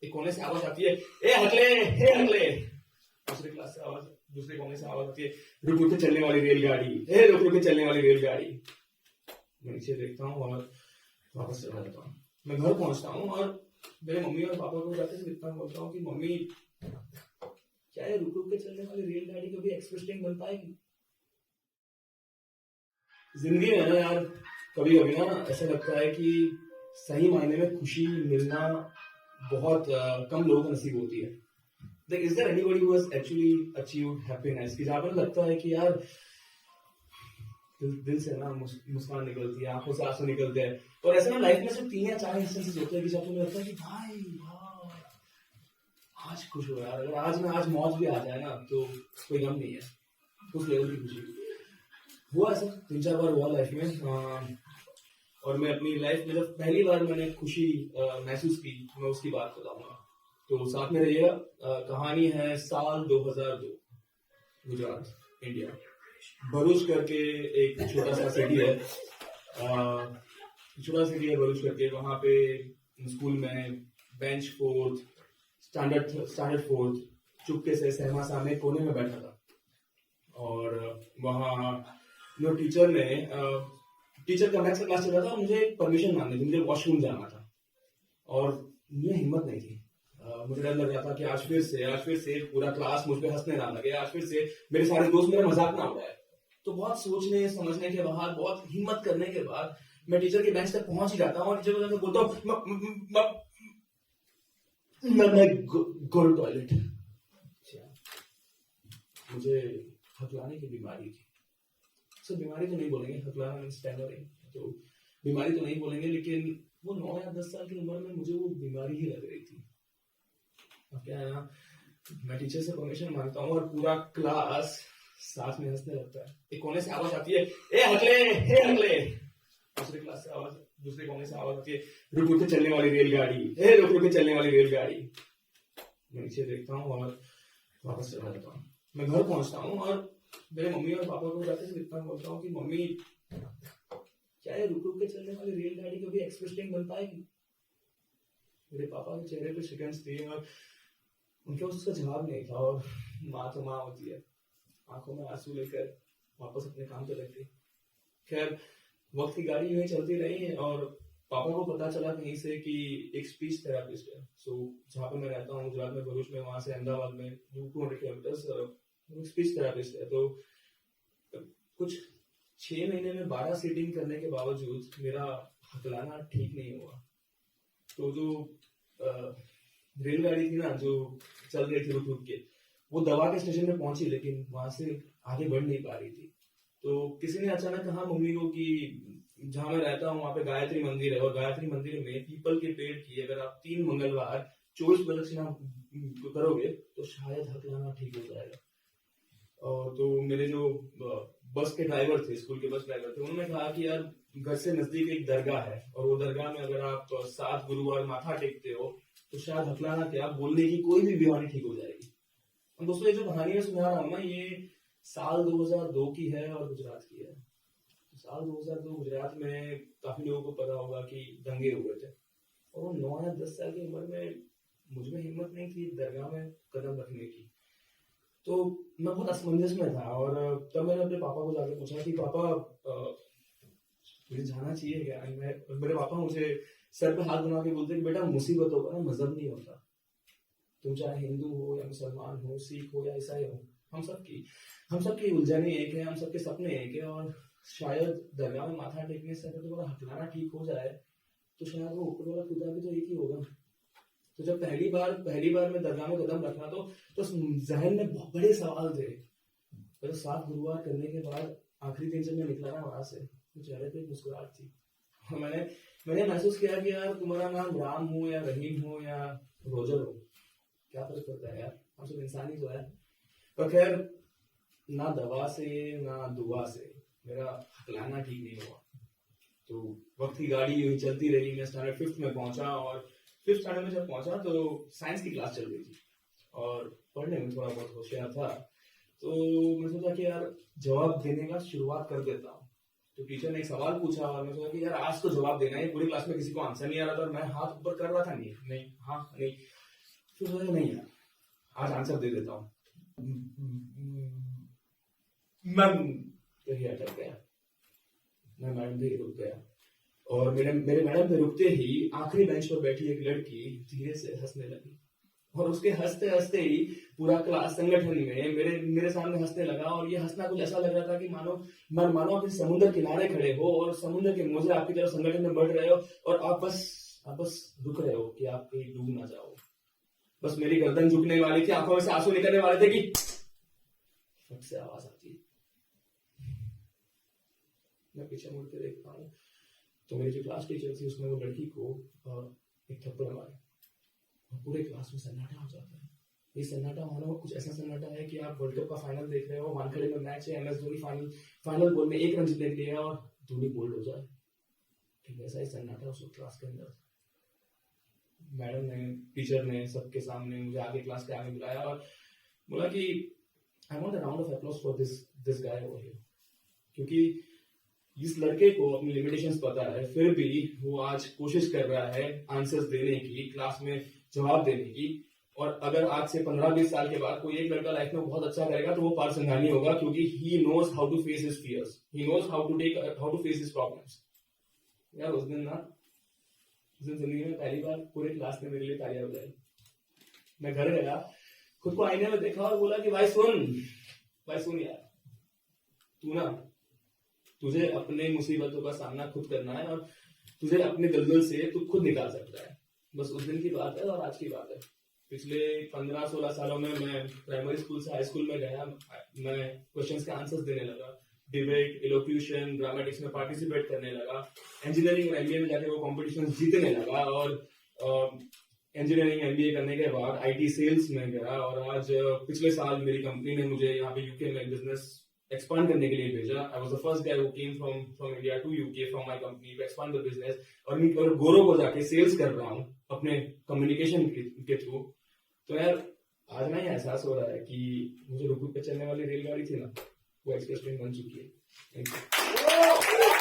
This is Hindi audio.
एक कोने से आवाज आती है, ए हकले, हे हकले। दूसरी क्लास से आवाज, दूसरे कोने से आवाज आती है, रुक रुक के चलने वाली रेलगाड़ी, हे रुक रुक के चलने वाली रेलगाड़ी। मैं नीचे देखता हूँ और वापस चला जाता हूँ। मैं घर पहुंचता हूँ और मेरे मम्मी और पापा को जाते से इतना बोलता हूँ कि मम्मी, क्या ये रुक रुक के चलने वाली रेलगाड़ी कभी एक्सप्रेस ट्रेन बन पाएगी? जिंदगी में ना यार, कभी कभी ना ऐसा लगता है कि सही मायने में खुशी मिलना बहुत कम लोगों को नसीब होती है। Like, is there anybody who has actually achieved happiness? कि जहाँ पर लगता है कि यार दिल से ना मुस्कान निकलती है, आंखों से आंसू निकलते हैं, और ऐसे ना लाइफ में सिर्फ 3 या 4 इंस्टेंसेस होते हैं कि जब तुम्हें लगता है कि भाई यार आज खुश हो यार, अगर आज मौज भी आ जाए ना तो कोई गम नहीं है, उस लेवल की खुशी हुआ। ऐसा 3-4 बार हुआ लाइफ में। और मैं अपनी लाइफ में जब पहली बार मैंने खुशी महसूस की, मैं उसकी बात बताऊंगा, तो साथ में रहिएगा। कहानी है साल 2002, गुजरात, इंडिया। भरूच करके एक छोटा सा सिटी है, भरूच करके। वहां पे स्कूल में बेंच फोर्थ, स्टैंडर्ड फोर्थ, चुपके से सहमा सामने कोने में बैठा था। और वहाँ जो टीचर का मैथ्स का क्लास चल रहा था, मुझे परमिशन मांगनी थी, मुझे वॉशरूम जाना था और मुझे हिम्मत नहीं थी। मुझे डर लग रहा था कि आज फिर से पूरा क्लास मुझ पे हंसने ना लगे, आज फिर से मेरे सारे दोस्त मेरा मजाक ना उड़ाए। तो बहुत सोचने समझने के बाद, बहुत हिम्मत करने के बाद मैं टीचर के बेंच तक पहुंच ही जाता हूँ और टीचर को जाकर बोलता हूँ, मैं गो टू टॉयलेट। मुझे हकलाने की बीमारी थी। सो बीमारी तो नहीं बोलेंगे, हकलाना मींस टेम्परिंग, तो बीमारी तो नहीं बोलेंगे, लेकिन वो 9 या 10 साल की उम्र में मुझे वो बीमारी ही लग रही थी। अब क्या है ना, मैं टीचर से परमिशन मांगता हूँ और पूरा क्लास साथ में हंसने लगता है। एक कोने से आवाज आती है, ए हकले, हे हकले। दूसरी क्लास से आवाज, दूसरे कोने से आवाज आती है, रुक रुक के चलने वाली रेलगाड़ी, हे रुक रुक के चलने वाली रेलगाड़ी। मैं नीचे देखता हूँ और वापस चला जाता हूँ। मैं घर पहुंचता हूँ और मेरे मम्मी और पापा को जाते से इतना बोलता हूँ कि मम्मी, क्या ये रुक रुक के चलने वाली रेलगाड़ी कभी एक्सप्रेस ट्रेन बन पाएगी? मेरे पापा के चेहरे पे शिकन थी और उनके पास उसका जवाब नहीं था। और माँ तो माँ होती है, आंखों में आंसू लेकर वापस अपने काम पे लगती। खैर, वक्त की गाड़ी यूं ही चलती रही और पापा को पता चला कहीं से कि एक स्पीच थेरापिस्ट है। सो जहाँ पे मैं रहता हूँ गुजरात में, भरूच में, वहां से अहमदाबाद में 200 किलोमीटर्स स्पीच थेरापिस्ट है। तो कुछ 6 महीने में 12 सीटिंग करने के बावजूद मेरा हकलाना ठीक नहीं हुआ। तो जो रेलगाड़ी थी ना, जो चल रही थी रुक रुक के, वो दवा के स्टेशन में पहुंची, लेकिन वहां से आगे बढ़ नहीं पा रही थी। तो किसी ने अचानक कहा मम्मी को कि जहां मैं रहता हूँ वहां पे गायत्री मंदिर है, और गायत्री मंदिर में पीपल के पेड़ की अगर आप 3 मंगलवार 24 प्रदक्षिणा करोगे तो शायद हकलाना ठीक हो जाएगा। और तो मेरे जो बस के ड्राइवर थे, स्कूल के बस ड्राइवर थे, उन्होंने कहा कि यार घर से नजदीक एक दरगाह है, और वो दरगाह में अगर आप 7 गुरुवार माथा टेकते हो तो शायद हकलाना क्या, बोलने की कोई भी बीमारी ठीक हो जाएगी। और दोस्तों, ये जो कहानी मैं सुना रहा हूँ ना, ये साल 2002 की है और गुजरात की है। तो साल 2002 गुजरात में काफी लोगों को पता होगा कि दंगे हुए थे, और वो 9 या 10 साल की उम्र में मुझ में हिम्मत नहीं थी दरगाह में कदम रखने की। तो मैं बहुत असमंजस में था, और तब मैंने अपने पापा को जाके पूछा कि पापा, मुझे जाना चाहिए क्या? मेरे पापा मुझे सर पे हाथ बना के बोलते कि बेटा, मुसीबतों का ना मजहब नहीं होता। तुम चाहे हिंदू हो या मुसलमान हो, सिख हो या ईसाई हो, हम सबकी उलझने एक है, हम सबके सपने एक है। और शायद दरगाह में माथा टेकने से अगर तुम्हारा हकलाना ठीक हो जाए तो शायद वो ऊपर वाला खुदा भी तो एक ही होगा। तो जब पहली बार मैं दरगाह में कदम रखा तो जहन में बहुत बड़े सवाल थे। तो 7 गुरुवार करने के बाद आखिरी दिन जब मैं निकला ना वहां से, तो चेहरे पे मुस्कुराहट थी। और मैंने महसूस किया कि यार तुम्हारा नाम राम हो या रहीम हो या रोजर हो, क्या फर्क पड़ता है यार, हम सब इंसान ही तो है। पर खैर, ना दवा से ना दुआ से मेरा हकलाना ठीक नहीं हुआ। तो वक्त की गाड़ी यूं ही चलती रही। मैं स्टैंडर्ड 5th में पहुंचा, और 5th स्टैंडर्ड में जब पहुंचा तो साइंस की क्लास चल रही थी और पढ़ने में थोड़ा बहुत होशियार था। तो मैं सोचा कि यार जवाब देने का शुरुआत कर देता हूँ। तो टीचर ने एक सवाल पूछा और मैं सोचा कि यार आज तो जवाब देना है। पूरी क्लास में किसी को आंसर नहीं आ रहा था और मैं हाथ ऊपर कर रहा था, नहीं हाँ नहीं। फिर सोचा नहीं यार आज आंसर दे देता हूँ। मैं कहीं अटक गया, मैं मैडम पे रुक गया और मेरे मैडम पे रुकते ही आखिरी बेंच पर बैठी एक लड़की धीरे से हंसने लगी और उसके हंसते हंसते ही पूरा क्लास संगठन में मेरे सामने हंसने लगा और ये हंसना कुछ ऐसा लग रहा था कि मानो आप इस समुद्र किनारे खड़े हो और समुद्र के मोजे आपकी तरफ संगठन में बढ़ रहे हो और आप बस रुक रहे हो कि आप कहीं डूब ना जाओ। बस मेरी गर्दन झुकने वाली थी, आंखों में से आंसू निकलने वाले थे कि फट से आवाज आती है। मैं पीछे मुड़ के देखता हूँ तो मेरी जो क्लास टीचर थी उसने वो लड़की को एक थप्पड़ मारा और पूरे क्लास में सन्नाटा हो जाता है। ये सन्नाटा मानो कुछ ऐसा सन्नाटा है कि आप वर्ल्ड कप का फाइनल देख रहे हो, वानखेड़े में मैच है, MS धोनी फाइनल बॉल में 1 रन जीतने के लिए और धोनी बोल्ड हो जाए, ठीक ऐसा ही सन्नाटा उस क्लास के अंदर। मैडम ने, टीचर ने सबके सामने मुझे आगे क्लास के आगे बुलाया और बोला कि I want a round of applause for this guy over here, क्योंकि इस लड़के को अपनी लिमिटेशंस पता है फिर भी वो आज कोशिश कर रहा है आंसर्स देने की, क्लास में जवाब देने की। और अगर आज से 15-20 साल के बाद कोई एक लड़का लाइफ में बहुत अच्छा करेगा तो वो पार्थ संघानी होगा, क्योंकि he knows how to face his fears, he knows how to face his problems. यार उस दिन जिंदगी में पहली बार पूरे क्लास ने मेरे लिए तालियां बजाई। मैं घर गया, खुद को आईने में देखा और बोला कि भाई सुन यार, तुझे अपने मुसीबतों का सामना खुद करना है और तुझे अपने दलदल से तू खुद निकाल सकता है। बस उस दिन की बात है और आज की बात है। पिछले 15-16 सालों में मैं प्राइमरी स्कूल से हाई स्कूल में गया, मैं क्वेश्चंस के आंसर्स देने लगा, डिबेट, इलोक्यूशन, ड्रामेटिक्स में पार्टिसिपेट करने लगा, इंजीनियरिंग और MBA में जाके वो कॉम्पिटिशन जीतने लगा और इंजीनियरिंग MBA करने के बाद IT सेल्स में गया और आज पिछले साल मेरी कंपनी ने मुझे यहाँ पे UK में बिजनेस एक्सपांड करने के लिए भेजा। I was the first guy who came from India to UK from my company to expand the business और गोरो को जाके सेल्स कर रहा हूँ अपने कम्युनिकेशन के थ्रू। तो यार आज ना ये एहसास हो रहा है कि मुझे रुक रुक पे चलने वाली रेलगाड़ी थी ना, वो एक्सप्रेस ट्रेन बन चुकी है। Thank you.